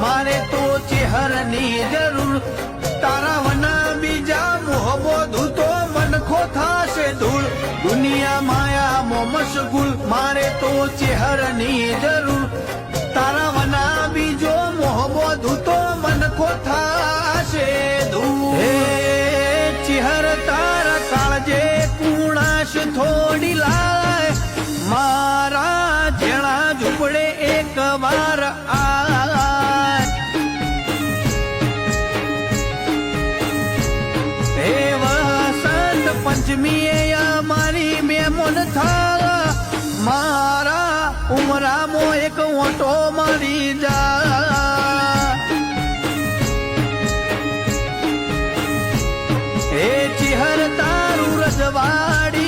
મારે તો ચેહરની જરૂર તારા વના બીજા મોહબો ધૂતો મનખો થાશે ધૂળ દુનિયા માયા મો મશગુલ મારે તો ચેહરની જરૂર તારા વના બીજો મોહબો ધૂતો મનખો થાશે ધૂળ હે ચેહર તારા કાળજે કુણાશ થોડી લાય મારા જેણા ઝૂંપડે એક વાર આ હે વસંત પંચમી મારી મેમન થા મારા ઉમરામો એક ઓટો મારી જા